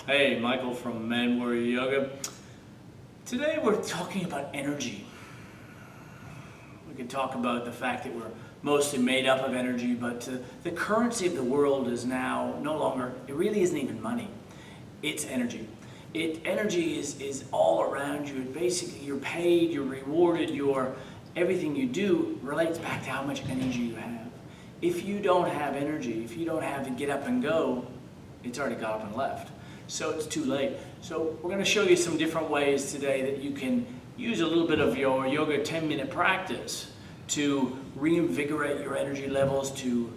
Hey, Michael from Man Warrior Yoga. Today we're talking about energy. We could talk about the fact that we're mostly made up of energy, but the currency of the world is now no longer, it really isn't even money. It's energy. Energy is all around you. Basically, you're paid, you're rewarded, everything you do relates back to how much energy you have. If you don't have energy, if you don't have to get up and go, it's already got up and left. So it's too late. So we're going to show you some different ways today that you can use a little bit of your yoga 10-minute practice to reinvigorate your energy levels, to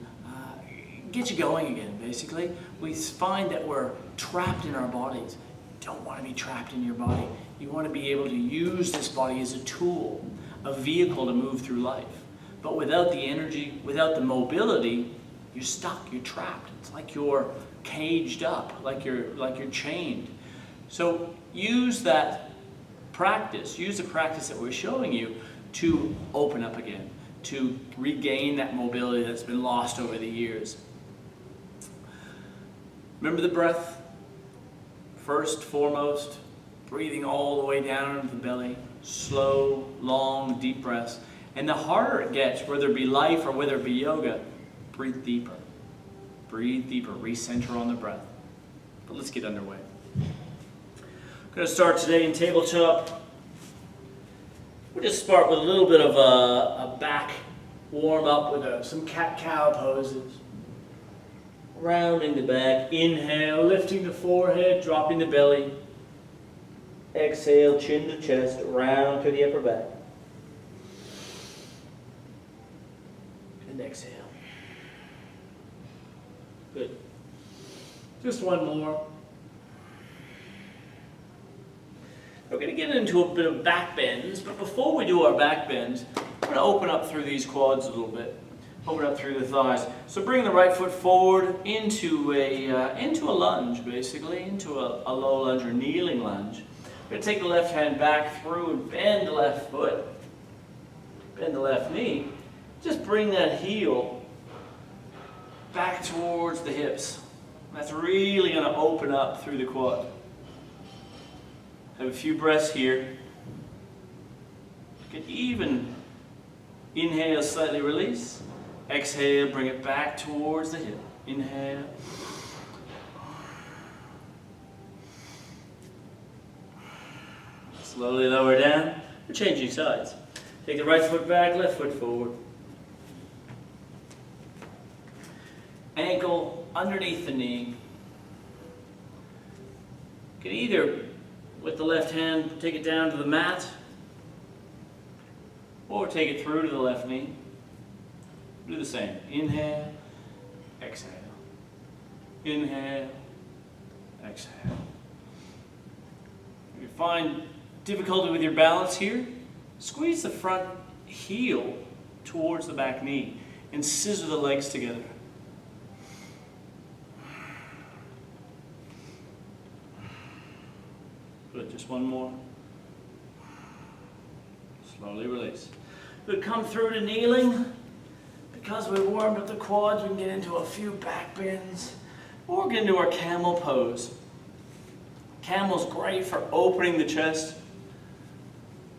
get you going again, basically. We find that we're trapped in our bodies. You don't want to be trapped in your body. You want to be able to use this body as a tool, a vehicle to move through life. But without the energy, without the mobility, you're stuck, you're trapped. It's like you're caged up, like you're chained. So use that practice, use the practice that we're showing you to open up again, to regain that mobility that's been lost over the years. Remember the breath. First, foremost, breathing all the way down into the belly, slow, long, deep breaths. And the harder it gets, whether it be life or whether it be yoga, breathe deeper. Breathe deeper, recenter on the breath. But let's get underway. I'm going to start today in tabletop. We'll just start with a little bit of a back warm up with some cat-cow poses. Rounding the back, inhale, lifting the forehead, dropping the belly. Exhale, chin to chest, round to the upper back. And exhale. Good. Just one more. We're going to get into a bit of back bends, but before we do our back bends, we're going to open up through these quads a little bit. Open up through the thighs. So bring the right foot forward into a lunge, basically, into a low lunge or kneeling lunge. We're going to take the left hand back through and bend the left foot, bend the left knee. Just bring that heel back towards the hips. That's really going to open up through the quad. Have a few breaths here. You can even inhale, slightly release. Exhale, bring it back towards the hip. Inhale. Slowly lower down. We're changing sides. Take the right foot back, left foot forward. Ankle underneath the knee. You can either, with the left hand, take it down to the mat, or take it through to the left knee. Do the same. Inhale, exhale. Inhale, exhale. If you find difficulty with your balance here, squeeze the front heel towards the back knee and scissor the legs together. Good, just one more. Slowly release. Good, come through to kneeling. Because we've warmed up the quads, we can get into a few back bends. Or get into our camel pose. Camel's great for opening the chest.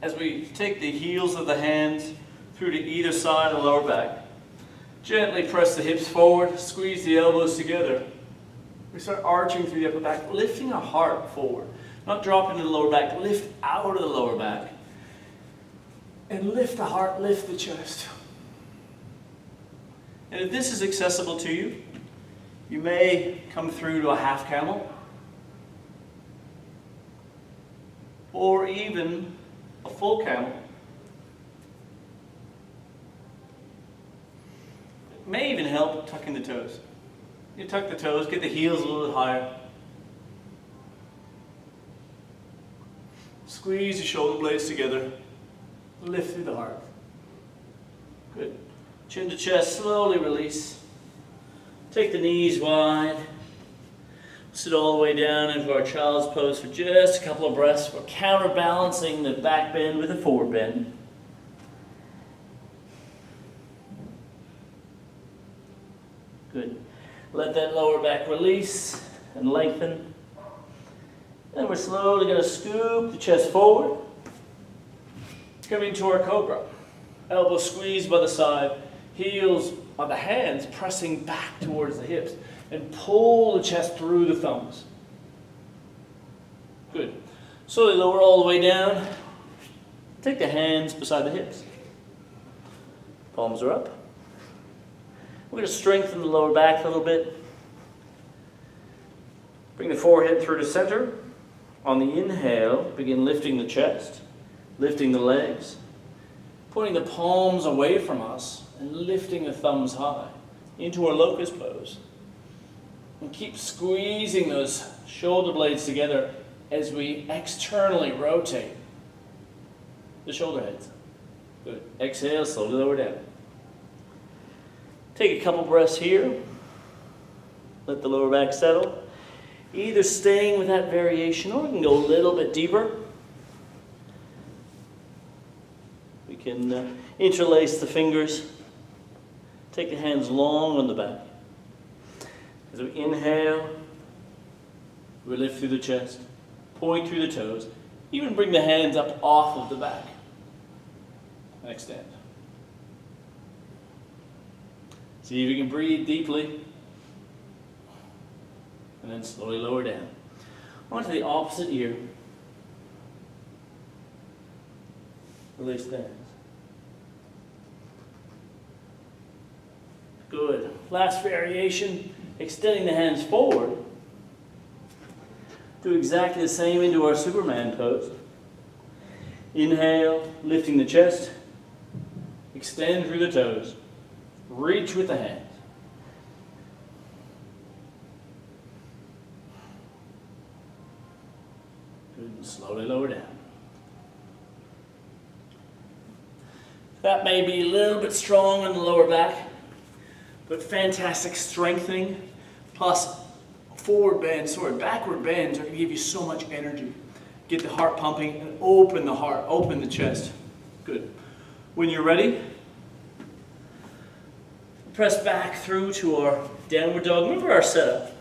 As we take the heels of the hands through to either side of the lower back. Gently press the hips forward, squeeze the elbows together. We start arching through the upper back, lifting our heart forward. Not dropping to the lower back, lift out of the lower back. And lift the heart, lift the chest. And if this is accessible to you, you may come through to a half camel, or even a full camel. It may even help tucking the toes. You tuck the toes, get the heels a little bit higher. Squeeze the shoulder blades together. Lift through the heart. Good. Chin to chest, slowly release. Take the knees wide. Sit all the way down into our child's pose for just a couple of breaths. We're counterbalancing the back bend with a forward bend. Good. Let that lower back release and lengthen. Then we're slowly going to scoop the chest forward. Coming to our cobra. Elbow squeezed by the side, heels on the hands pressing back towards the hips. And pull the chest through the thumbs. Good. Slowly lower all the way down. Take the hands beside the hips. Palms are up. We're going to strengthen the lower back a little bit. Bring the forehead through to center. On the inhale, begin lifting the chest, lifting the legs, putting the palms away from us and lifting the thumbs high into our locust pose. And keep squeezing those shoulder blades together as we externally rotate the shoulder heads. Good. Exhale, slowly lower down. Take a couple breaths here. Let the lower back settle. Either staying with that variation or we can go a little bit deeper. We can interlace the fingers. Take the hands long on the back. As we inhale, we lift through the chest, point through the toes, even bring the hands up off of the back and extend. See if you can breathe deeply and then slowly lower down. Onto the opposite ear. Release the hands. Good. Last variation, extending the hands forward. Do exactly the same into our Superman pose. Inhale, lifting the chest. Extend through the toes. Reach with the hands. Good, and slowly lower down. That may be a little bit strong in the lower back, but fantastic strengthening, plus forward bend, backward bends are going to give you so much energy. Get the heart pumping and open the heart, open the chest. Good. When you're ready, press back through to our downward dog. Remember our setup.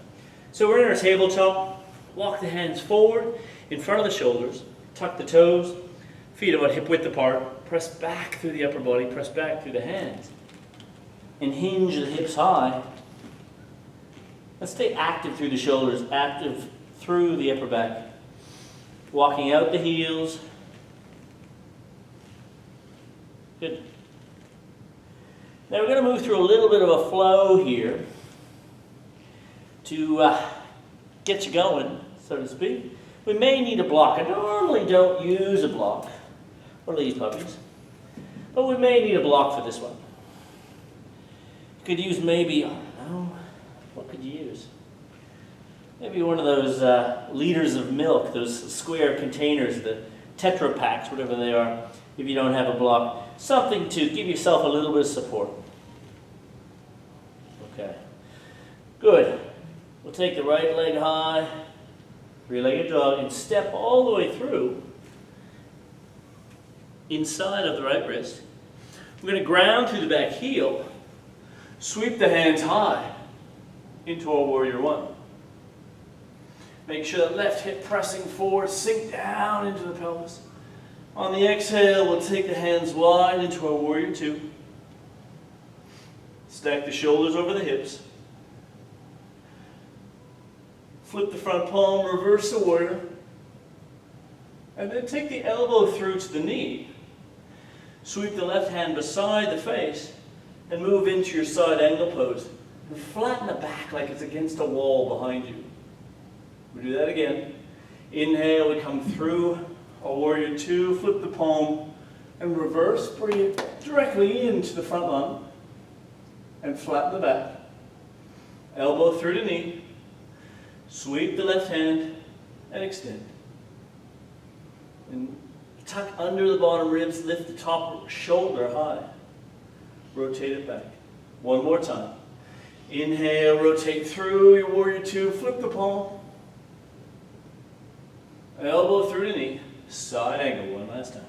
So we're in our tabletop. Walk the hands forward in front of the shoulders. Tuck the toes. Feet about hip width apart. Press back through the upper body. Press back through the hands. And hinge the hips high. Let's stay active through the shoulders. Active through the upper back. Walking out the heels. Good. Now we're going to move through a little bit of a flow here to get you going, so to speak. We may need a block. I normally don't use a block for these puppies, but we may need a block for this one. You could use maybe, I don't know, what could you use? Maybe one of those liters of milk, those square containers, the Tetra Packs, whatever they are, if you don't have a block. Something to give yourself a little bit of support. Okay. Good. We'll take the right leg high, three-legged dog, and step all the way through inside of the right wrist. We're going to ground through the back heel, sweep the hands high into our warrior one. Make sure that left hip pressing forward, sink down into the pelvis. On the exhale, we'll take the hands wide into our warrior two. Stack the shoulders over the hips. Flip the front palm, reverse the warrior. And then take the elbow through to the knee. Sweep the left hand beside the face and move into your side angle pose. And flatten the back like it's against a wall behind you. We'll do that again. Inhale, we come through our warrior two, flip the palm, and reverse, bring it directly into the front lung, and flatten the back. Elbow through the knee, sweep the left hand, and extend. And tuck under the bottom ribs, lift the top shoulder high. Rotate it back. One more time. Inhale, rotate through your warrior two, flip the palm. Elbow through the knee, side angle, one last time.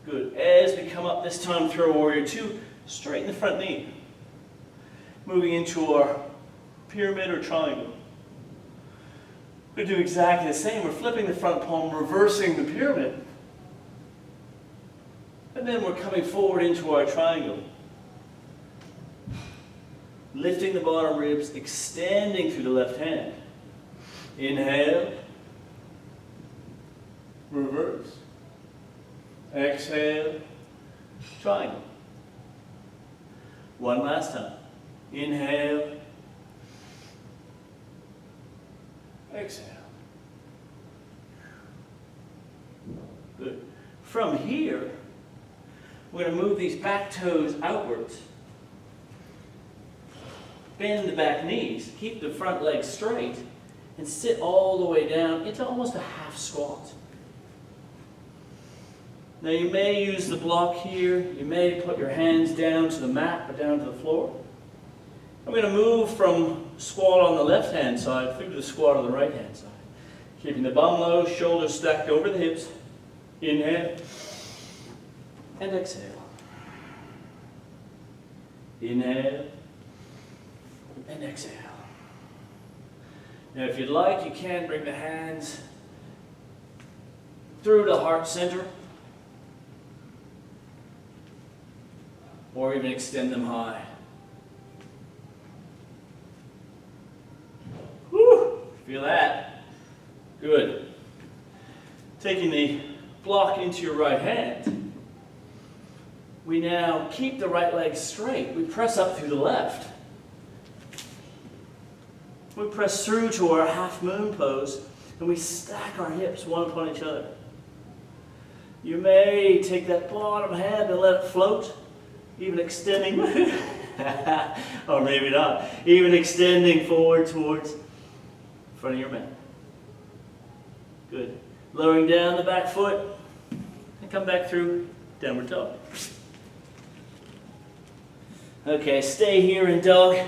Good. As we come up this time through our warrior two, straighten the front knee. Moving into our pyramid or triangle. We're going to do exactly the same. We're flipping the front palm, reversing the pyramid. And then we're coming forward into our triangle. Lifting the bottom ribs, extending through the left hand. Inhale. Reverse. Exhale. Triangle. One last time. Inhale. Exhale. Good. From here, we're going to move these back toes outwards. Bend the back knees. Keep the front legs straight. And sit all the way down into almost a half squat. Now you may use the block here. You may put your hands down to the mat or down to the floor. I'm going to move from squat on the left hand side through to the squat on the right hand side. Keeping the bum low, shoulders stacked over the hips. Inhale and exhale. Inhale and exhale. Now if you'd like, you can bring the hands through the heart center, or even extend them high. Whew, feel that? Good. Taking the block into your right hand, we now keep the right leg straight. We press up through the left. We press through to our half moon pose, and we stack our hips one upon each other. You may take that bottom hand and let it float, even extending, or maybe not, even extending forward towards the front of your mat. Good. Lowering down the back foot, and come back through downward dog. Okay, stay here in dog.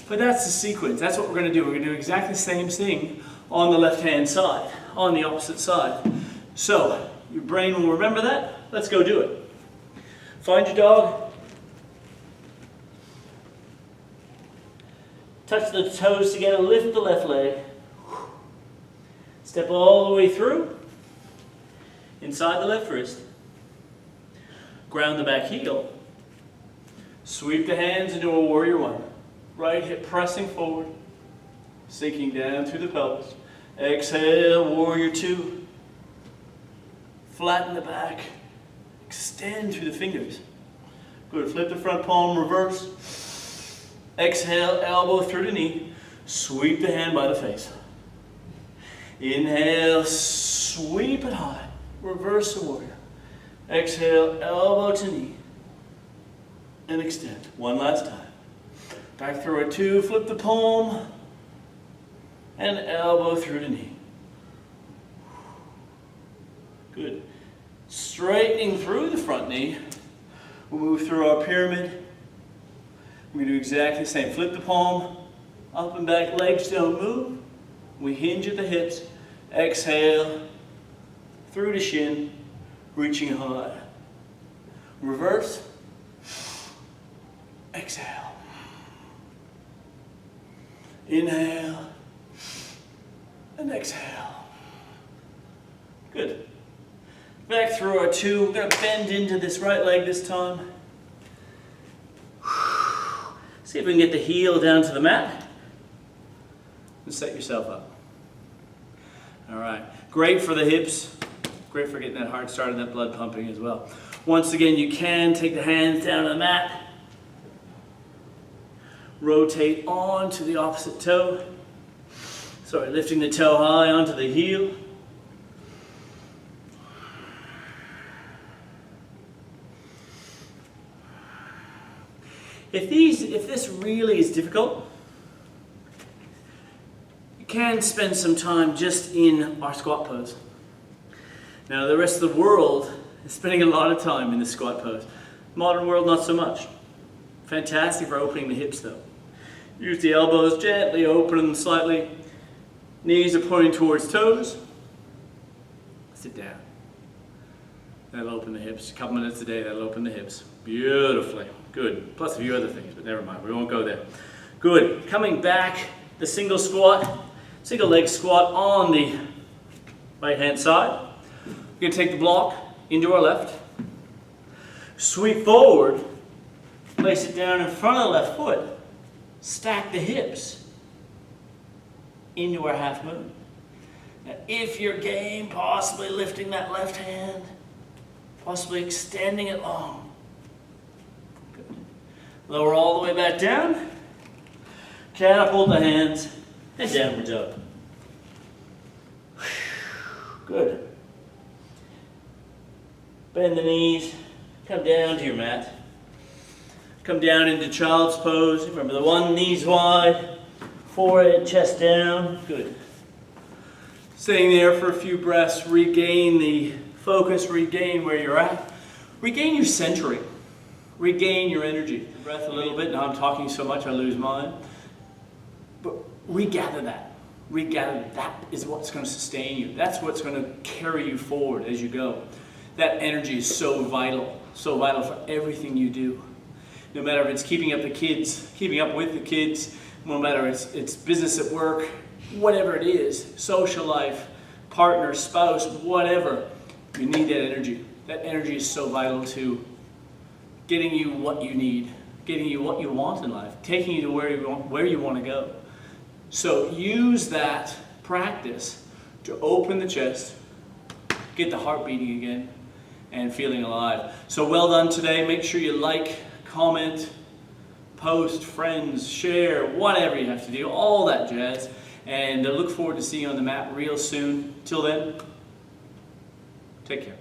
But that's the sequence. That's what we're going to do. We're going to do exactly the same thing on the left-hand side, on the opposite side. So, your brain will remember that. Let's go do it. Find your dog. Touch the toes together. Lift the left leg. Step all the way through. Inside the left wrist. Ground the back heel. Sweep the hands into a warrior one. Right hip pressing forward, sinking down through the pelvis. Exhale, warrior two. Flatten the back. Extend through the fingers. Good. Flip the front palm, reverse. Exhale, elbow through the knee. Sweep the hand by the face. Inhale, sweep it high. Reverse the warrior. Exhale, elbow to knee. And extend. One last time. Back through a two, flip the palm, and elbow through the knee. Good. Straightening through the front knee, we'll move through our pyramid. We're going to do exactly the same. Flip the palm, up and back, legs don't move. We hinge at the hips. Exhale, through the shin, reaching high. Reverse. Exhale. Inhale and exhale. Good. Back through our two. We're going to bend into this right leg this time. See if we can get the heel down to the mat. And set yourself up. All right. Great for the hips. Great for getting that heart started, that blood pumping as well. Once again, you can take the hands down to the mat. Rotate onto the opposite toe. Sorry, lifting the toe high onto the heel. If this really is difficult, you can spend some time just in our squat pose. Now the rest of the world is spending a lot of time in the squat pose. Modern world, not so much. Fantastic for opening the hips though. Use the elbows, gently open them slightly. Knees are pointing towards toes. Sit down. That'll open the hips. A couple minutes a day, that'll open the hips. Beautifully. Good. Plus a few other things, but never mind. We won't go there. Good. Coming back, the single leg squat on the right hand side. We're going to take the block into our left. Sweep forward. Place it down in front of the left foot. Stack the hips into our half moon. Now, if you're game, possibly lifting that left hand, possibly extending it long. Good. Lower all the way back down. Catapult the hands and downward dog. Good. Bend the knees. Come down to your mat. Come down into child's pose. Remember the one, knees wide, forehead, chest down. Good. Staying there for a few breaths. Regain the focus. Regain where you're at. Regain your centering. Regain your energy. Breath a little bit. Now I'm talking so much I lose mine. But regather that. Regather that is what's going to sustain you. That's what's going to carry you forward as you go. That energy is so vital for everything you do. No matter if it's keeping up with the kids, no matter if it's business at work, whatever it is, social life, partner, spouse, whatever, you need that energy. That energy is so vital to getting you what you need, getting you what you want in life, taking you to where you want to go. So use that practice to open the chest, get the heart beating again, and feeling alive. So well done today. Make sure you like, comment, post, friends, share, whatever you have to do, all that jazz. And I look forward to seeing you on the mat real soon. Till then, take care.